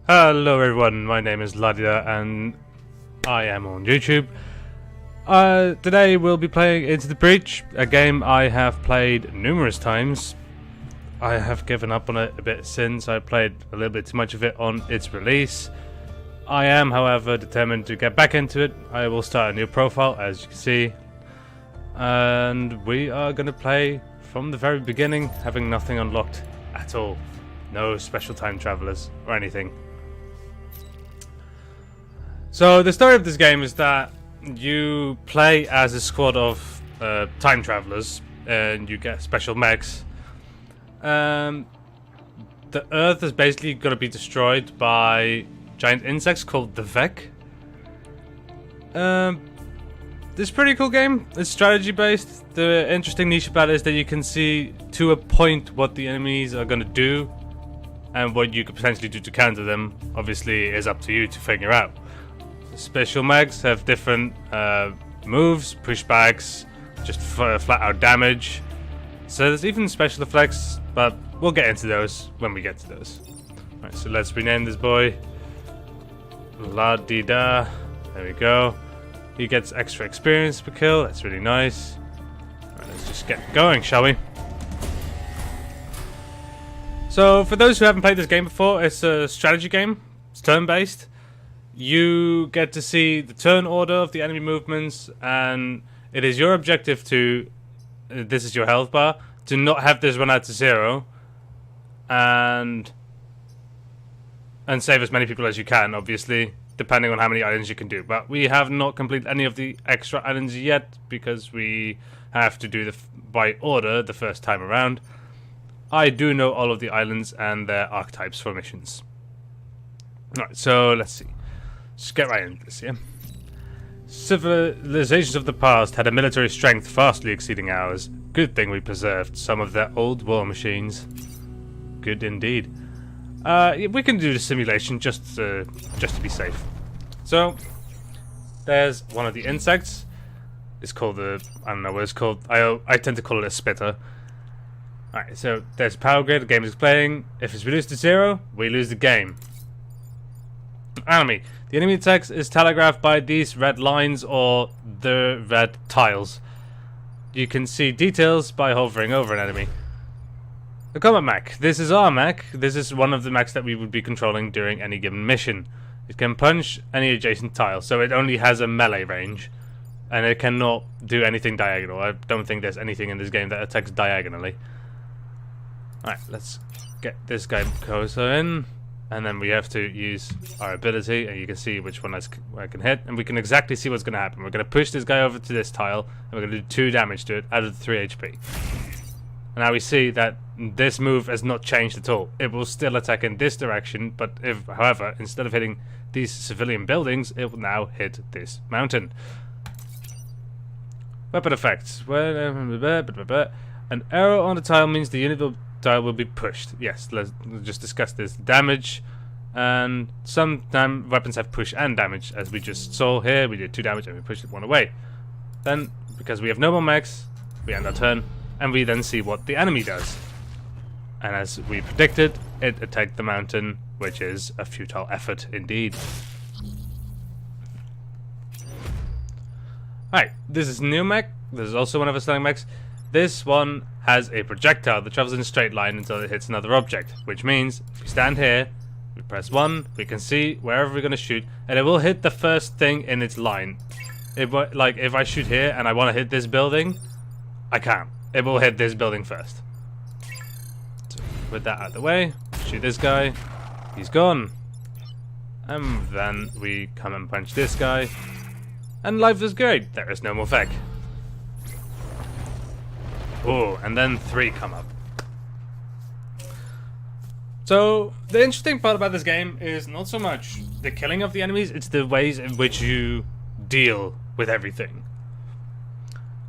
Hello everyone, my name is Ladida and I am on YouTube. Today we'll be playing Into the Breach, a game I have played numerous times. I have given up on it a bit since I played a little bit too much of it on its release. I am, however, determined to get back into it. I will start a new profile, as you can see. And we are going to play from the very beginning, having nothing unlocked at all. No special time travelers or anything. So the story of this game is that you play as a squad of time travelers and you get special mechs. The Earth is basically going to be destroyed by giant insects called the Vec. This is a pretty cool game. It's strategy based. The interesting niche about it is that you can see to a point what the enemies are going to do and what you could potentially do to counter them. Obviously, it is up to you to figure out. Special mags have different moves, pushbacks, just flat out damage. So there's even special effects, but we'll get into those when we get to those. Alright, so let's rename this boy Ladida. There we go. He gets extra experience per kill, that's really nice. Alright, let's just get going, shall we? So for those who haven't played this game before, it's a strategy game. It's turn-based. You get to see the turn order of the enemy movements, and it is your objective to, this is your health bar, to not have this run out to zero, and save as many people as you can, obviously, depending on how many islands you can do. But we have not completed any of the extra islands yet, because we have to do by order the first time around. I do know all of the islands and their archetypes for missions. Alright, so let's see. Let's get right into this, yeah? Civilizations of the past had a military strength vastly exceeding ours. Good thing we preserved some of their old war machines. Good indeed. We can do the simulation just to be safe. So, there's one of the insects. It's called I don't know what it's called. I tend to call it a spitter. Alright, so there's power grid, the game is playing. If it's reduced to zero, we lose the game. Enemy. The enemy text is telegraphed by these red lines or the red tiles. You can see details by hovering over an enemy. The combat mech. This is our mech. This is one of the mechs that we would be controlling during any given mission. It can punch any adjacent tile, so it only has a melee range. And it cannot do anything diagonal. I don't think there's anything in this game that attacks diagonally. Alright, let's get this guy closer in. And then we have to use our ability, and you can see which one I can hit, and we can exactly see what's going to happen. We're going to push this guy over to this tile, and we're going to do 2 damage to it out of the 3 HP. And now we see that this move has not changed at all. It will still attack in this direction, but however, instead of hitting these civilian buildings, it will now hit this mountain. Weapon effects. An arrow on the tile means the unit will be pushed. Yes, let's just discuss this. Damage, and some weapons have push and damage, as we just saw here. We did 2 damage and we pushed it 1 away. Then, because we have no more mechs, we end our turn, and we then see what the enemy does. And as we predicted, it attacked the mountain, which is a futile effort indeed. Alright, this is new mech. This is also one of our selling mechs. This one has a projectile that travels in a straight line until it hits another object, which means if we stand here, we press 1, we can see wherever we're going to shoot, and it will hit the first thing in its line. Like, if I shoot here and I want to hit this building, I can't. It will hit this building first. So, with that out of the way, shoot this guy, he's gone. And then we come and punch this guy, and life is great. There is no more Vec. Oh, and then 3 come up. So, the interesting part about this game is not so much the killing of the enemies, it's the ways in which you deal with everything.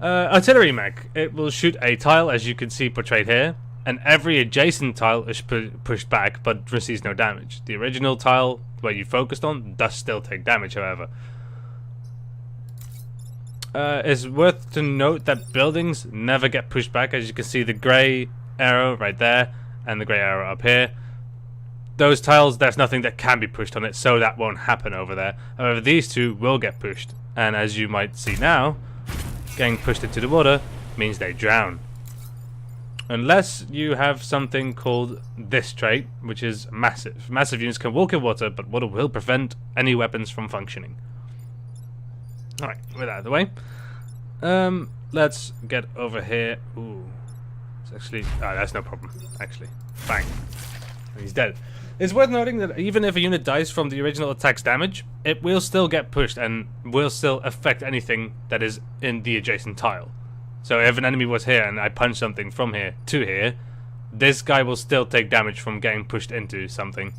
Artillery mech. It will shoot a tile, as you can see portrayed here, and every adjacent tile is pushed back, but receives no damage. The original tile, where you focused on, does still take damage, however. It's worth to note that buildings never get pushed back. As you can see, the grey arrow right there and the grey arrow up here those tiles, there's nothing that can be pushed on it, so that won't happen over there. However, these two will get pushed, and as you might see now, getting pushed into the water means they drown. Unless you have something called this trait, which is massive. Massive units can walk in water, but water will prevent any weapons from functioning. Alright, with that out of the way. Let's get over here. Ooh. It's actually... Oh, that's no problem, actually. Bang. He's dead. It's worth noting that even if a unit dies from the original attack's damage, it will still get pushed and will still affect anything that is in the adjacent tile. So if an enemy was here and I punch something from here to here, this guy will still take damage from getting pushed into something.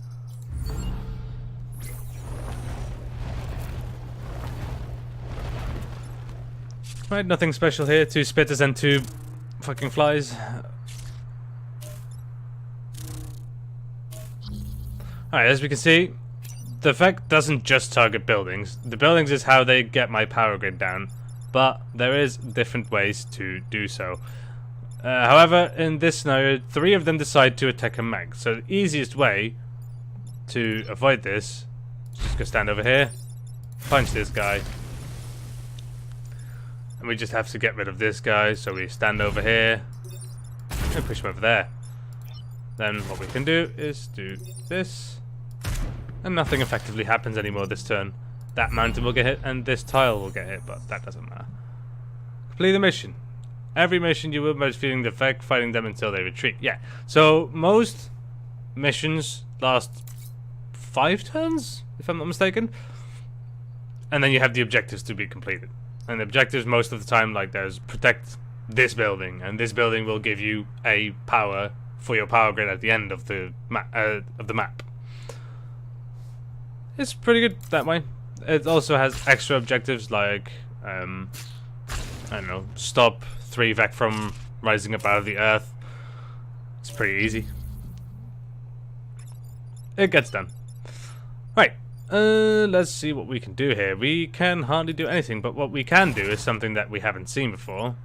Right, nothing special here. 2 spitters and 2 fucking flies. Alright, as we can see, the effect doesn't just target buildings. The buildings is how they get my power grid down, but there is different ways to do so. However, in this scenario, 3 of them decide to attack a mech. So the easiest way to avoid this is just go stand over here, punch this guy, and we just have to get rid of this guy. So we stand over here and push him over there. Then what we can do is do this, and nothing effectively happens anymore this turn. That mountain will get hit, and this tile will get hit, but that doesn't matter. Complete the mission. Every mission you will be feeling the effect, fighting them until they retreat. Yeah, so most missions last 5 turns, if I'm not mistaken. And then you have the objectives to be completed. And the objectives most of the time, like there's protect this building, and this building will give you a power for your power grid at the end of the map. It's pretty good that way. It also has extra objectives like, I don't know, stop 3 Vec from rising up out of the earth. It's pretty easy. It gets done. Right, let's see what we can do here. We can hardly do anything, but what we can do is something that we haven't seen before,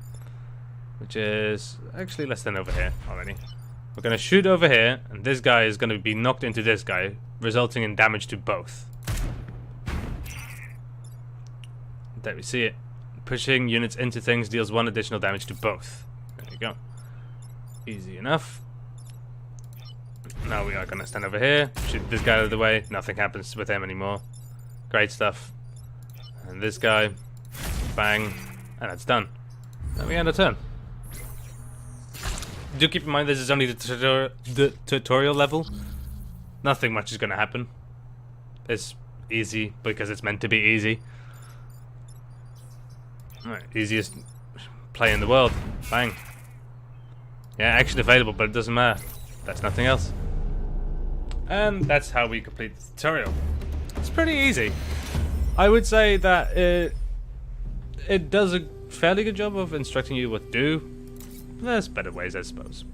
which is actually less than over here already. We're going to shoot over here, and this guy is going to be knocked into this guy, resulting in damage to both. There we see it. Pushing units into things deals 1 additional damage to both. There you go. Easy enough. Now we are going to stand over here, shoot this guy out of the way. Nothing happens with him anymore. Great stuff. And this guy. Bang. And that's done. Now we end our turn. Do keep in mind this is only the tutorial level. Nothing much is going to happen. It's easy because it's meant to be easy. Alright, easiest play in the world. Bang. Yeah, action available, but it doesn't matter. That's nothing else. And that's how we complete the tutorial. It's pretty easy. I would say that it does a fairly good job of instructing you what to do. There's better ways, I suppose.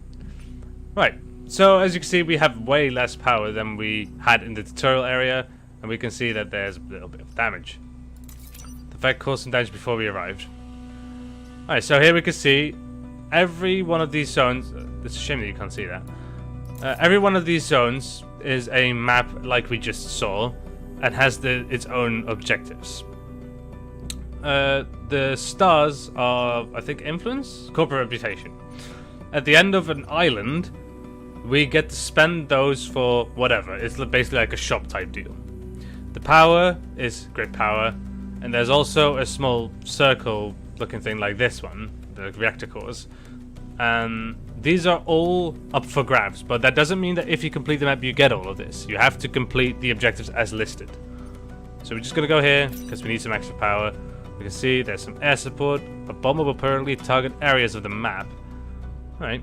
Right, so as you can see, we have way less power than we had in the tutorial area, and we can see that there's a little bit of damage. The effect caused some damage before we arrived. Alright, so here we can see every one of these zones. It's a shame that you can't see that. Every one of these zones is a map like we just saw, and has its own objectives. The stars are, I think, influence? Corporate reputation. At the end of an island, we get to spend those for whatever. It's basically like a shop type deal. The power is grid power, and there's also a small circle looking thing like this one, the reactor cores. These are all up for grabs, but that doesn't mean that if you complete the map you get all of this. You have to complete the objectives as listed. So we're just going to go here, because we need some extra power. We can see there's some air support. A bomber will permanently target areas of the map. Alright.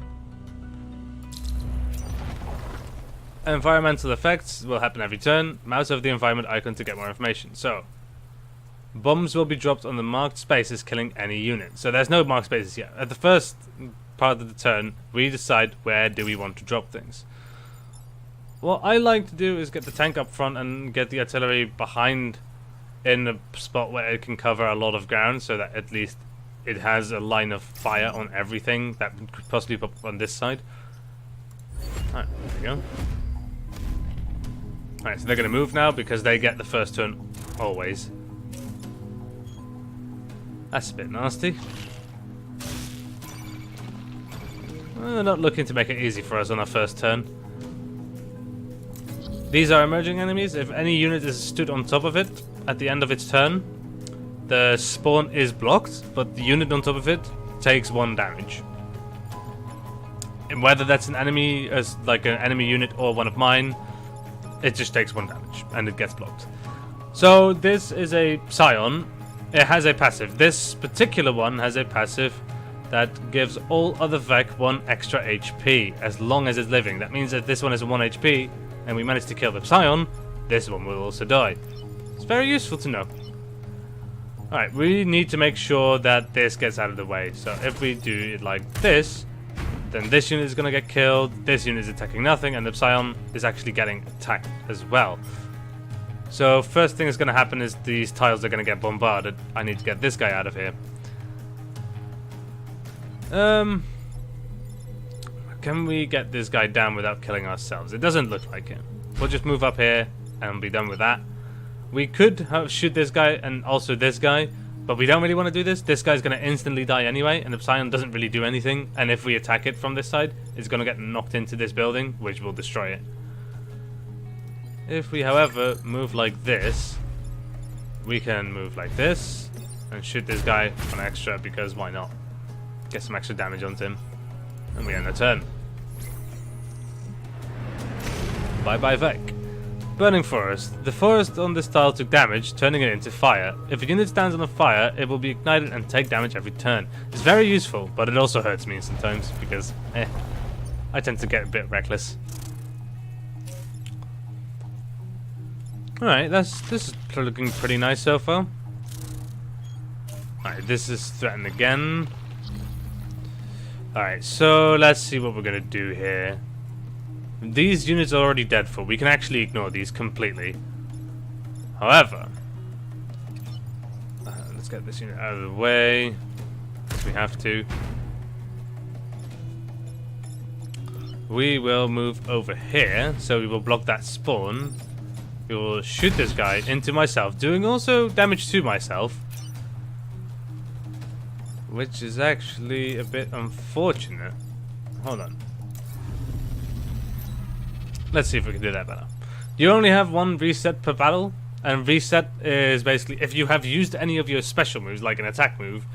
Environmental effects will happen every turn. Mouse over the environment icon to get more information. So, bombs will be dropped on the marked spaces, killing any unit. So there's no marked spaces yet. At the first part of the turn, we decide where do we want to drop things. What I like to do is get the tank up front and get the artillery behind in a spot where it can cover a lot of ground, so that at least it has a line of fire on everything that could possibly pop up on this side. Alright, there we go. Alright, so they're going to move now because they get the first turn always. That's a bit nasty. Well, they're not looking to make it easy for us on our first turn. These are emerging enemies. If any unit is stood on top of it at the end of its turn, the spawn is blocked, but the unit on top of it takes 1 damage. And whether that's an enemy, as like an enemy unit or one of mine, it just takes 1 damage and it gets blocked. So this is a Scion. It has a passive. This particular one has a passive that gives all other Vec 1 extra HP as long as it's living. That means that this one is 1 HP and we manage to kill the Scion, this one will also die. It's very useful to know. Alright, we need to make sure that this gets out of the way. So if we do it like this, then this unit is going to get killed, this unit is attacking nothing, and the Scion is actually getting attacked as well. So first thing that's going to happen is these tiles are going to get bombarded. I need to get this guy out of here. Can we get this guy down without killing ourselves? It doesn't look like it. We'll just move up here and be done with that. We could shoot this guy and also this guy, but we don't really want to do this. This guy's going to instantly die anyway, and the Scion doesn't really do anything. And if we attack it from this side, it's going to get knocked into this building, which will destroy it. If we, however, move like this, we can move like this and shoot this guy on extra, because why not? Get some extra damage onto him. And we end the turn. Bye bye Vec. Burning Forest. The forest on this tile took damage, turning it into fire. If a unit stands on a fire, it will be ignited and take damage every turn. It's very useful, but it also hurts me sometimes because, I tend to get a bit reckless. Alright, this is looking pretty nice so far. Alright, this is threatened again. Alright, so let's see what we're gonna do here. These units are already dead for. We can actually ignore these completely. However, let's get this unit out of the way. If we have to. We will move over here, so we will block that spawn. We will shoot this guy into myself, doing also damage to myself. Which is actually a bit unfortunate. Hold on. Let's see if we can do that better. You only have 1 reset per battle, and reset is basically if you have used any of your special moves, like an attack move,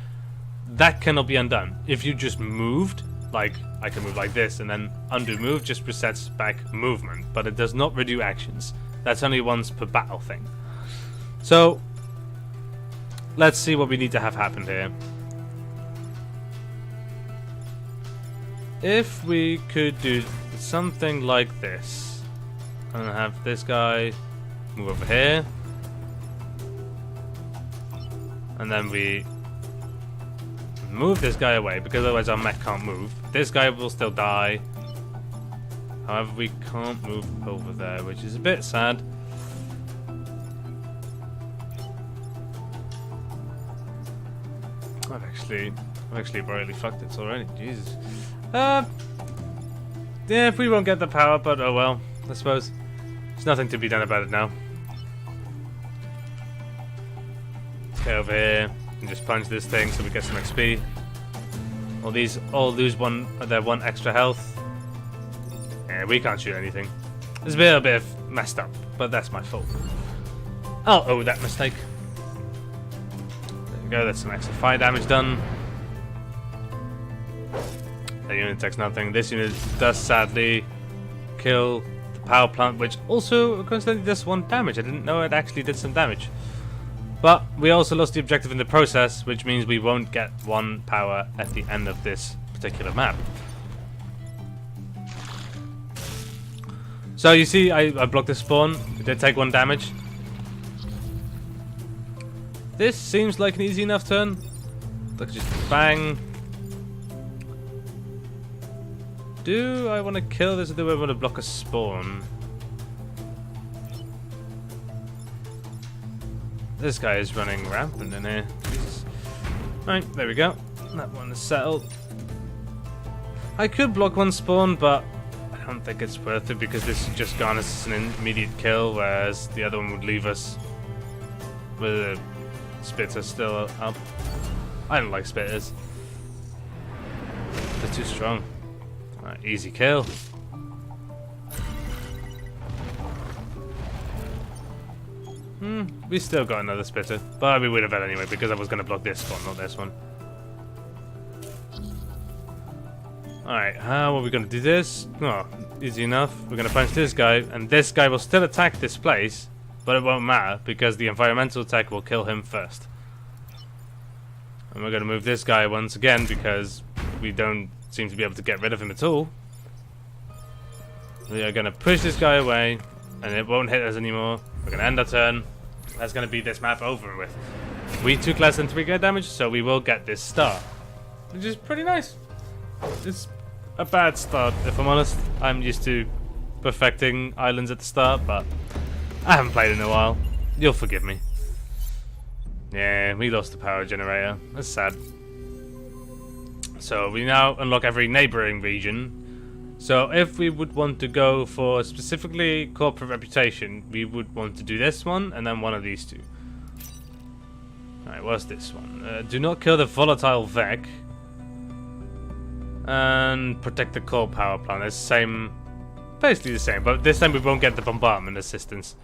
that cannot be undone. If you just moved, like I can move like this and then undo move, just resets back movement, but it does not redo actions. That's only once per battle thing. So let's see what we need to have happen here. If we could do something like this, and have this guy move over here, and then we move this guy away, because otherwise our mech can't move. This guy will still die. However, we can't move over there, which is a bit sad. I've actually royally fucked it already. Jesus. Yeah, if we won't get the power, but oh well, I suppose. There's nothing to be done about it now. Let's get over here and just punch this thing so we get some XP. Well, these all lose their 1 extra health. Yeah, we can't shoot anything. It's a bit messed up, but that's my fault. I'll owe that mistake. There we go, that's some extra fire damage done. That unit takes nothing. This unit does sadly kill the power plant, which also coincidentally does 1 damage. I didn't know it actually did some damage. But we also lost the objective in the process, which means we won't get 1 power at the end of this particular map. So you see, I blocked the spawn. It did take 1 damage. This seems like an easy enough turn. Look, just bang. Do I want to kill this, or do I want to block a spawn? This guy is running rampant in here. Jesus. Right, there we go. That one is settled. I could block 1 spawn, but I don't think it's worth it because this just garners an immediate kill, whereas the other one would leave us with a spitter still up. I don't like spitters. They're too strong. Right, easy kill. We still got another spitter, but we would have had anyway because I was going to block this one, not this one. Alright, how are we going to do this? Oh, easy enough. We're going to punch this guy, and this guy will still attack this place, but it won't matter because the environmental attack will kill him first. And we're going to move this guy once again because we don't seem to be able to get rid of him at all. We are going to push this guy away, and it won't hit us anymore. We're going to end our turn. That's going to be this map over with. We took less than 3 get damage, so we will get this star, which is pretty nice. It's a bad start, if I'm honest. I'm used to perfecting islands at the start, but I haven't played in a while. You'll forgive me. Yeah, we lost the power generator. That's sad. So we now unlock every neighboring region. So if we would want to go for specifically corporate reputation, we would want to do this one and then one of these two. Alright, what's this one? Do not kill the volatile Vec. And protect the coal power plant. It's the same, basically the same, but this time we won't get the bombardment assistance.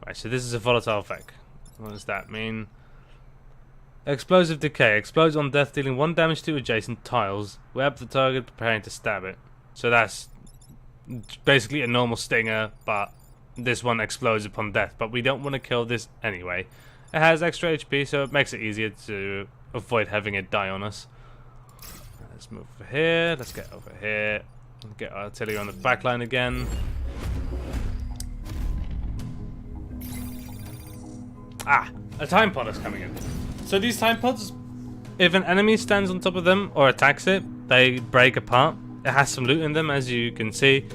Right, so this is a volatile Vec. What does that mean? Explosive decay. Explodes on death, dealing 1 damage to adjacent tiles. Web the target, preparing to stab it. So that's basically a normal stinger, but this one explodes upon death. But we don't want to kill this anyway. It has extra HP, so it makes it easier to avoid having it die on us. Let's move over here. Let's get over here. Get artillery on the back line again. Ah, a time pod is coming in. So these time pods, if an enemy stands on top of them or attacks it, they break apart. It has some loot in them, as you can see.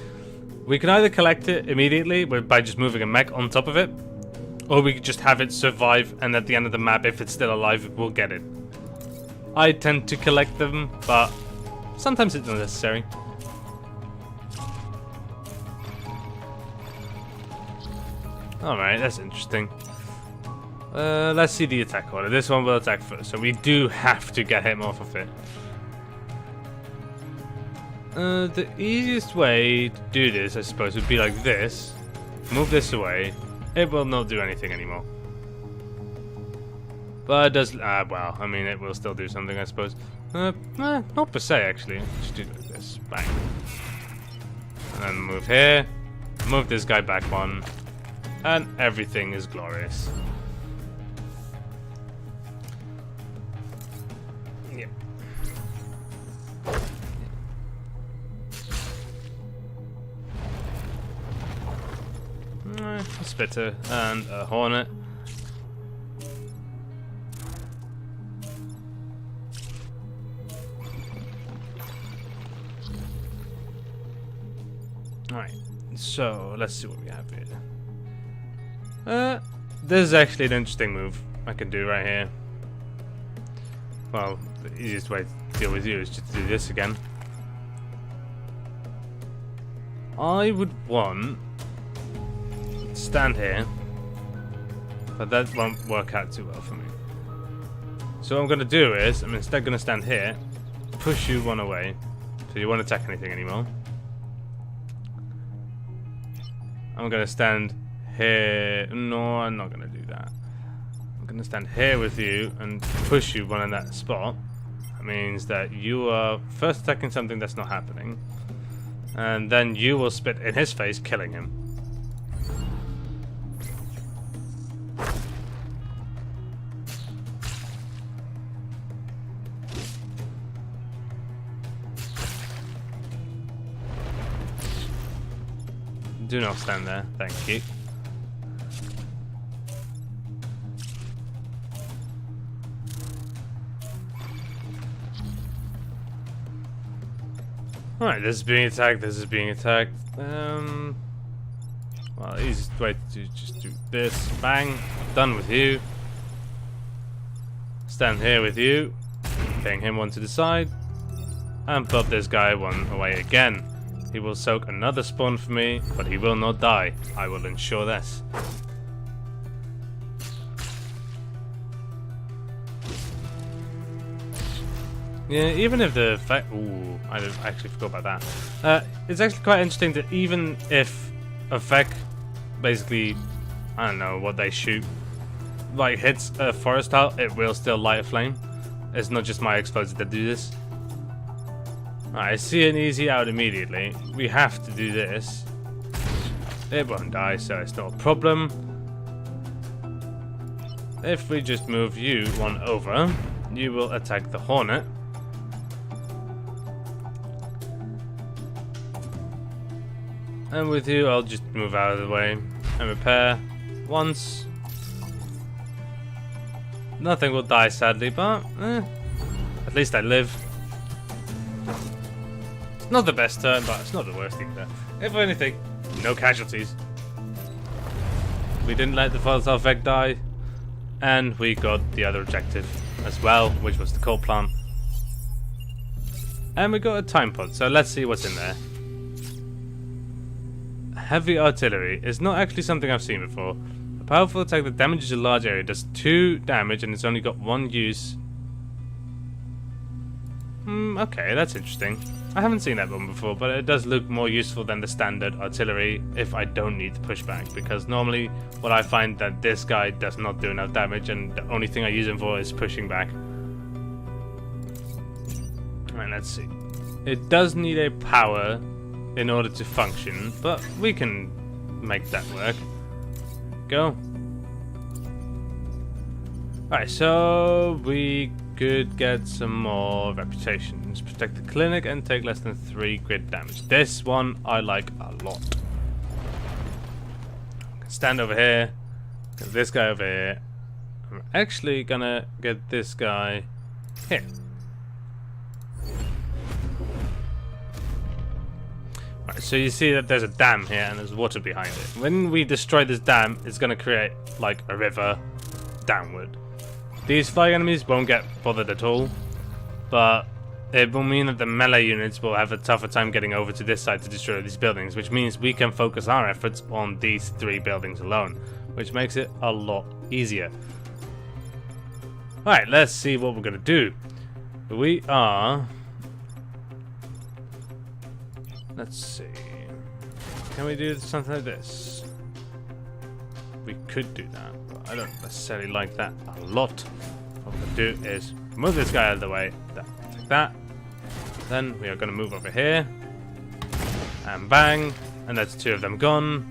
We can either collect it immediately by just moving a mech on top of it, or we could just have it survive, and at the end of the map, if it's still alive, we'll get it. I tend to collect them, but sometimes it's not necessary. Alright, that's interesting. Let's see the attack order. This one will attack first, so we do have to get him off of it. The easiest way to do this, I suppose, would be like this. Move this away. It will not do anything anymore. But it does, well, I mean, it will still do something, I suppose. Not per se, actually. Just do it like this. Bang. And then move here. Move this guy back one. And everything is glorious. Yep. A spitter and a hornet. Alright, so let's see what we have here. This is actually an interesting move I can do right here. Well, the easiest way to deal with you is just to do this again. I would want to stand here, but that won't work out too well for me. So what I'm going to do is, I'm instead going to stand here, push you one away, so you won't attack anything anymore. I'm going to stand here. No, I'm not going to do that. I'm going to stand here with you and push you one in that spot. That means that you are first attacking something that's not happening, and then you will spit in his face, killing him. Do not stand there, thank you. Alright, this is being attacked, this is being attacked. Well, the easiest way to just do this. Bang, done with you. Stand here with you. Ping him one to the side. And pop this guy one away again. He will soak another spawn for me, but he will not die. I will ensure this. Yeah, even if the fact... Ooh, I actually forgot about that. It's actually quite interesting that even if a Vec basically, I don't know what they shoot, like hits a forest tile, it will still light a flame. It's not just my explosives that do this. Right, I see an easy out immediately. We have to do this. It won't die, so it's not a problem. If we just move you one over, you will attack the Hornet. And with you, I'll just move out of the way and repair once. Nothing will die, sadly, but at least I live. It's not the best turn, but it's not the worst either. If anything, no casualties. We didn't let the volatile Vec die, and we got the other objective as well, which was the coal plant. And we got a time pod, so let's see what's in there. Heavy artillery is not actually something I've seen before. A powerful attack that damages a large area does 2 damage and it's only got 1 use. Okay, that's interesting. I haven't seen that one before, but it does look more useful than the standard artillery if I don't need to push back, because normally what I find that this guy does not do enough damage and the only thing I use him for is pushing back. Alright, let's see. It does need a power in order to function, but we can make that work. Go. Alright, so we could get some more reputations. Protect the clinic and take less than 3 grid damage. This one I like a lot. Stand over here. Get this guy over here. I'm actually gonna get this guy here. Right, so you see that there's a dam here and there's water behind it. When we destroy this dam, it's going to create like a river downward. These flying enemies won't get bothered at all, but it will mean that the melee units will have a tougher time getting over to this side to destroy these buildings, which means we can focus our efforts on these 3 buildings alone, which makes it a lot easier. Alright, let's see what we're going to do. We are... Let's see. Can we do something like this? We could do that, but I don't necessarily like that a lot. What we're going to do is move this guy out of the way. Like that. Then we are going to move over here. And bang. And that's 2 of them gone.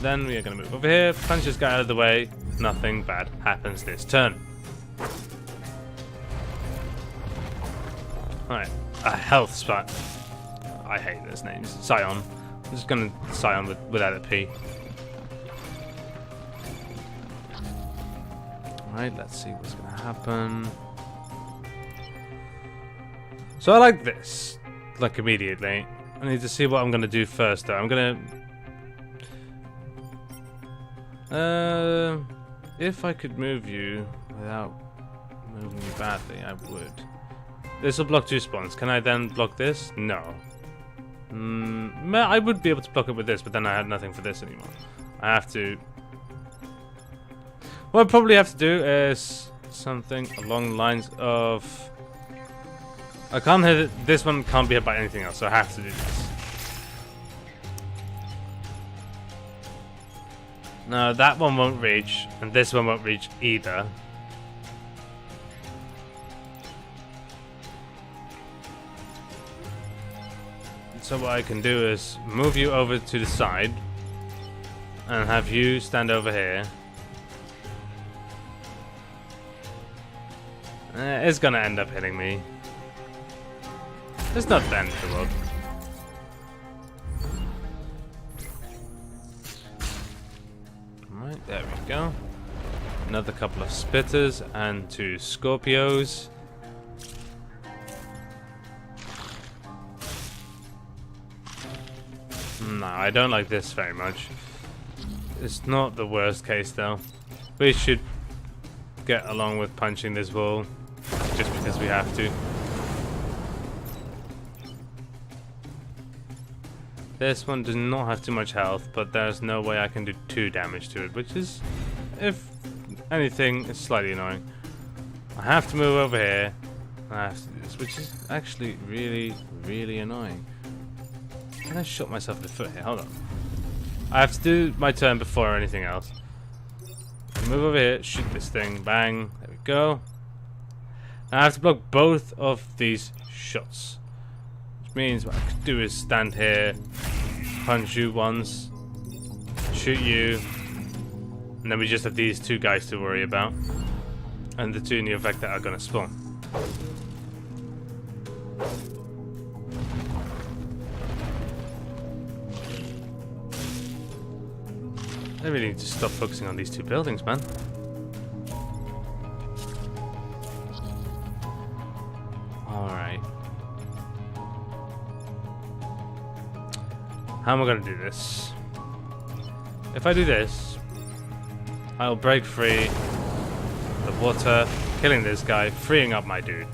Then we are going to move over here. Punch this guy out of the way. Nothing bad happens this turn. Alright. A health spot. I hate those names. Scion. I'm just gonna Scion without a P. Alright, let's see what's gonna happen. So I like this. Like immediately. I need to see what I'm gonna do first though. I'm gonna... if I could move you without moving you badly, I would. This will block 2 spawns. Can I then block this? No. I would be able to block it with this, but then I had nothing for this anymore. I have to... What I probably have to do is something along the lines of... I can't hit it. This one can't be hit by anything else, so I have to do this. No, that one won't reach, and this one won't reach either. So what I can do is move you over to the side and have you stand over here. It's gonna end up hitting me. It's not the end of the world. Alright, there we go. Another couple of spitters and 2 Scorpios. No, I don't like this very much. It's not the worst case though. We should get along with punching this wall just because we have to. This one does not have too much health, but there's no way I can do 2 damage to it, which is, if anything, it's slightly annoying. I have to move over here. I have to do this, which is actually really, really annoying. Can I shot myself in the foot here? Hold on. I have to do my turn before anything else. Move over here, shoot this thing, bang, there we go. Now I have to block both of these shots. Which means what I could do is stand here, punch you once, shoot you, and then we just have these 2 guys to worry about. And the 2 new effect that are gonna spawn. I really need to stop focusing on these 2 buildings, man. Alright. How am I gonna do this? If I do this, I'll break free the water, killing this guy, freeing up my dude.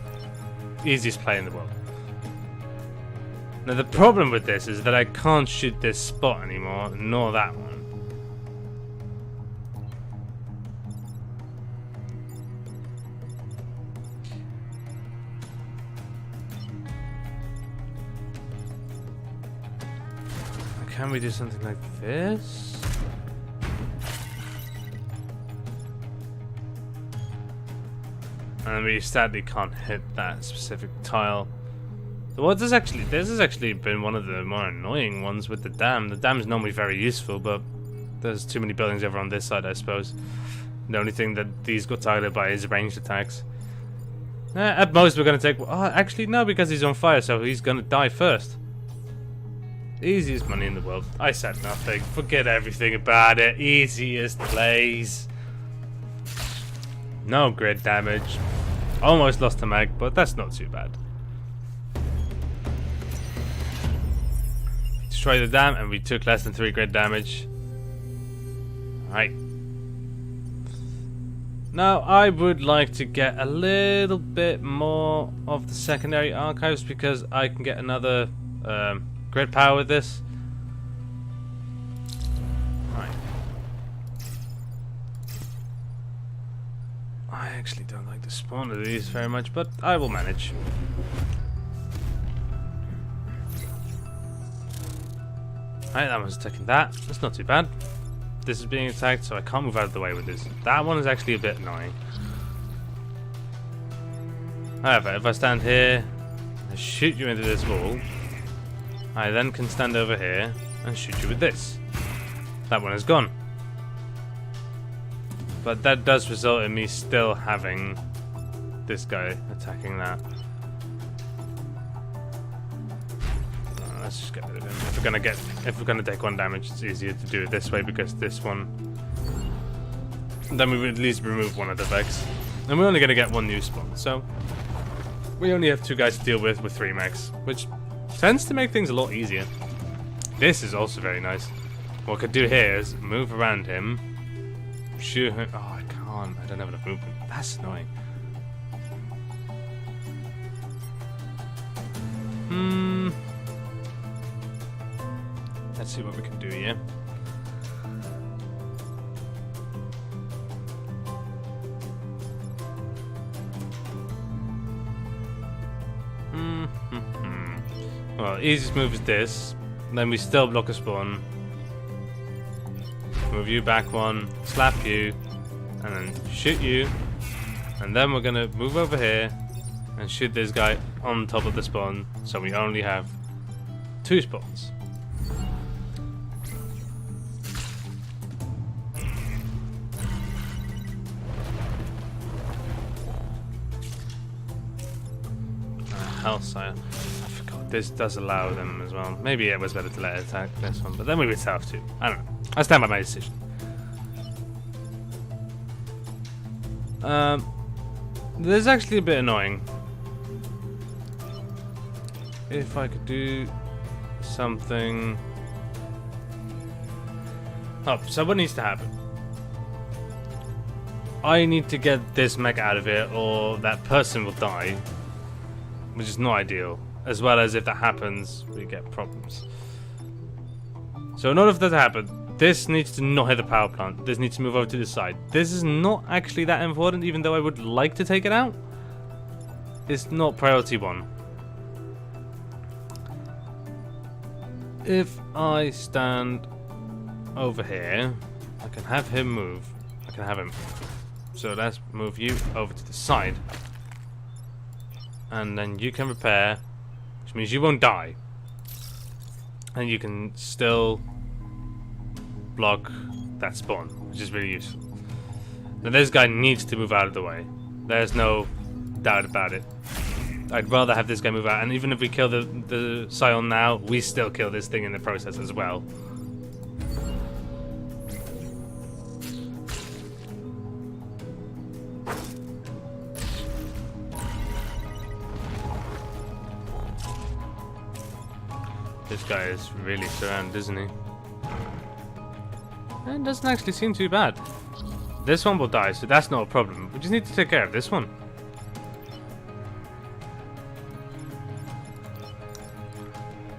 Easiest play in the world. Now the problem with this is that I can't shoot this spot anymore, nor that one. Can we do something like this? And we sadly can't hit that specific tile. Well, this has actually been one of the more annoying ones with the dam. The dam is normally very useful, but there's too many buildings over on this side, I suppose. The only thing that these got targeted by is ranged attacks. At most, we're going to take... Oh, actually, no, because he's on fire, so he's going to die first. Easiest money in the world. I said nothing. Forget everything about it. Easiest plays. No grid damage. Almost lost a mag, but that's not too bad. Destroy the dam, and we took less than 3 grid damage. Right. Now, I would like to get a little bit more of the secondary archives because I can get another grid power with this. Right. I actually don't like the spawn of these very much, but I will manage. Right, that one's attacking that. That's not too bad. This is being attacked, so I can't move out of the way with this. That one is actually a bit annoying. However, if I stand here and shoot you into this wall, I then can stand over here and shoot you with this. That one is gone. But that does result in me still having this guy attacking that. Let's just get rid of him. If we're gonna take 1 damage, it's easier to do it this way because this one. Then we would at least remove one of the effects. And we're only gonna get 1 new spawn, so we only have 2 guys to deal with 3 mechs, which tends to make things a lot easier. This is also very nice. What I could do here is move around him, shoot him. Oh, I can't. I don't have enough movement. That's annoying. Let's see what we can do here. Well, easiest move is this. Then we still block a spawn. Move you back 1, slap you, and then shoot you. And then we're gonna move over here and shoot this guy on top of the spawn, so we only have 2 spawns. Hellsire. I forgot this does allow them as well. Maybe it was better to let it attack this one, but then we would have to. I don't know. I stand by my decision. This is actually a bit annoying. If I could do something. Oh, so what needs to happen? I need to get this mech out of here, or that person will die. Which is not ideal. As well as if that happens, we get problems. So in order for that to happen, this needs to not hit the power plant. This needs to move over to the side. This is not actually that important, even though I would like to take it out. It's not priority 1. If I stand over here, I can have him move. I can have him. So let's move you over to the side. And then you can repair, which means you won't die. And you can still block that spawn, which is really useful. Now this guy needs to move out of the way. There's no doubt about it. I'd rather have this guy move out, and even if we kill the Scion now, we still kill this thing in the process as well. This guy is really surrounded, isn't he? It doesn't actually seem too bad. This one will die, so that's not a problem. We just need to take care of this one.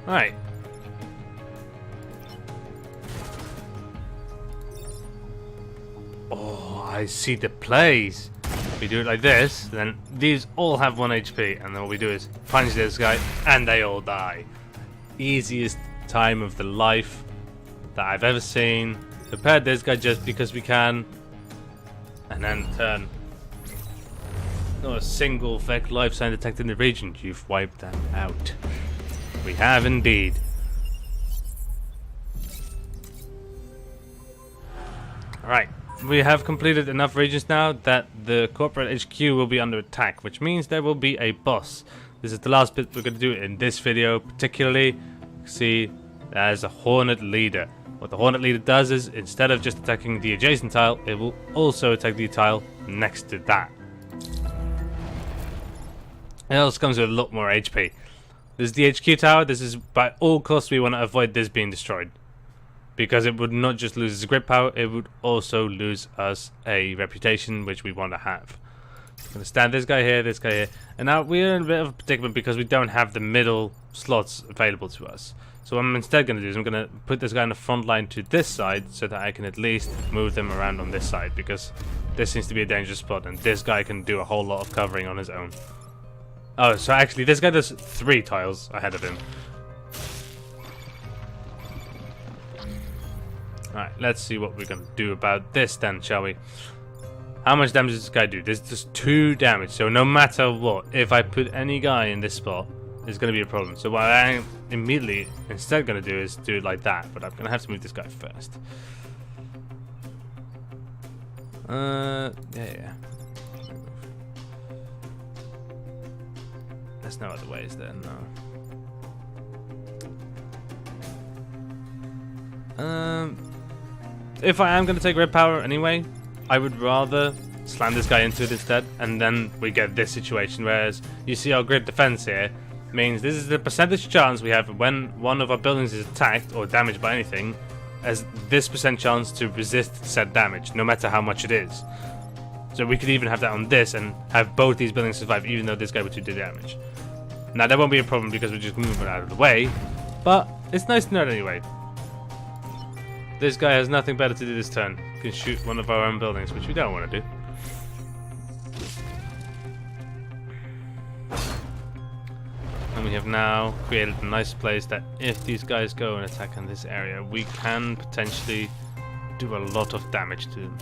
Right. Oh, I see the plays. If we do it like this, then these all have 1 HP, and then what we do is punch this guy, and they all die. Easiest time of the life that I've ever seen. Repair this guy just because we can, and then turn. Not a single Vec life sign detected in the region. You've wiped them out. We have indeed. Alright, we have completed enough regions now that the corporate HQ will be under attack, which means there will be a boss. This is the last bit we're going to do in this video, particularly. See, there's a Hornet Leader. What the Hornet Leader does is, instead of just attacking the adjacent tile, it will also attack the tile next to that. It also comes with a lot more HP. This is the HQ tower. This is by all costs we want to avoid this being destroyed, because it would not just lose its grid power, it would also lose us a reputation which we want to have. I'm going to stand this guy here, and now we're in a bit of a predicament because we don't have the middle slots available to us. So what I'm instead going to do is I'm going to put this guy in the front line to this side so that I can at least move them around on this side, because this seems to be a dangerous spot and this guy can do a whole lot of covering on his own. Oh, so actually this guy does 3 tiles ahead of him. Alright, let's see what we're going to do about this then, shall we? How much damage does this guy do? This does 2 damage, so no matter what, if I put any guy in this spot, it's going to be a problem. So what I'm immediately instead going to do is do it like that, but I'm going to have to move this guy first. Yeah. There's no other ways there, no. If I am going to take red power anyway, I would rather slam this guy into it instead, and then we get this situation, whereas you see our grid defense here means this is the percentage chance we have when one of our buildings is attacked or damaged by anything, as this % chance to resist said damage, no matter how much it is. So we could even have that on this and have both these buildings survive, even though this guy would do damage. Now that won't be a problem because we just move it out of the way, but it's nice to know it anyway. This guy has nothing better to do this turn. He can shoot one of our own buildings, which we don't want to do. And we have now created a nice place that if these guys go and attack in this area, we can potentially do a lot of damage to them.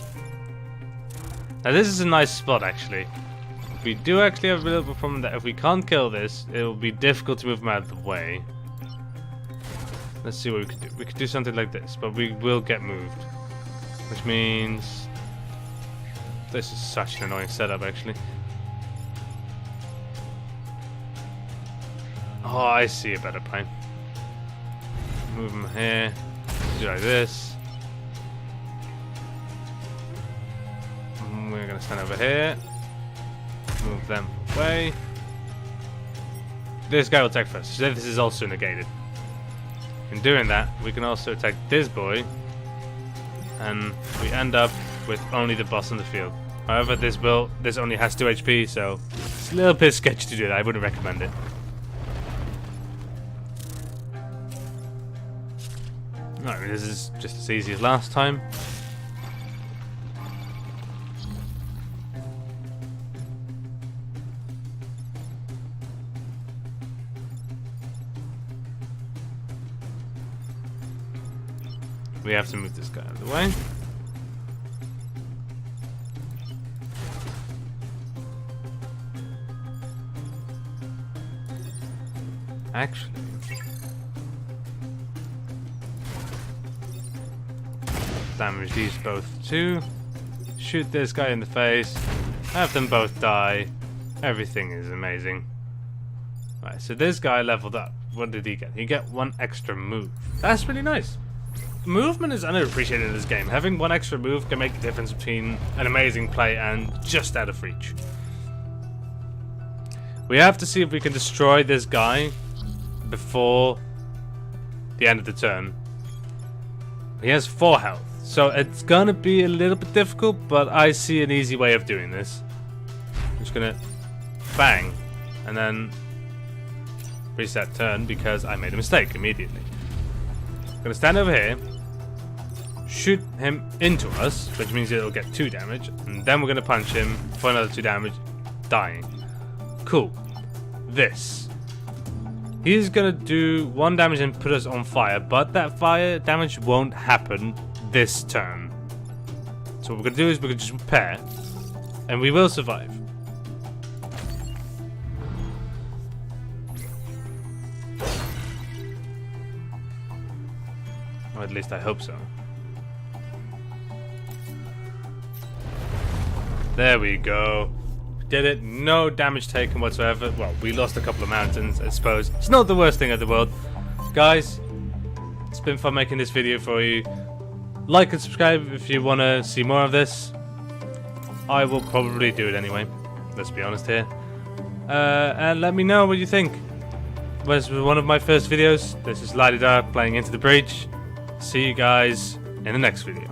Now this is a nice spot actually. We do actually have a bit of a problem that if we can't kill this, it will be difficult to move him out of the way. Let's see what we could do. We could do something like this, but we will get moved. Which means... this is such an annoying setup actually. Oh, I see a better plan. Move him here. Do like this. We're going to stand over here. Move them away. This guy will attack first, so this is also negated. In doing that, we can also attack this boy, and we end up with only the boss on the field. However, this only has 2 HP, so it's a little bit sketchy to do that. I wouldn't recommend it. Alright, this is just as easy as last time. We have to move this guy out of the way. Actually, damage these both too. Shoot this guy in the face. Have them both die. Everything is amazing. Right, so this guy leveled up. What did he get? He got 1 extra move. That's really nice. Movement is underappreciated in this game. Having 1 extra move can make a difference between an amazing play and just out of reach. We have to see if we can destroy this guy before the end of the turn. He has 4 health, so it's gonna be a little bit difficult, but I see an easy way of doing this. I'm just gonna bang, and then reset turn because I made a mistake immediately. I'm gonna stand over here, shoot him into us, which means it'll get 2 damage, and then we're gonna punch him for another 2 damage, dying. Cool. This. He's gonna do 1 damage and put us on fire, but that fire damage won't happen this turn. So what we're gonna do is we're gonna just repair, and we will survive. Or at least I hope so. There we go. Did it. No damage taken whatsoever. Well, we lost a couple of mountains, I suppose. It's not the worst thing in the world. Guys, it's been fun making this video for you. Like and subscribe if you want to see more of this. I will probably do it anyway. Let's be honest here. And let me know what you think. This was one of my first videos. This is Ladida playing Into the Breach. See you guys in the next video.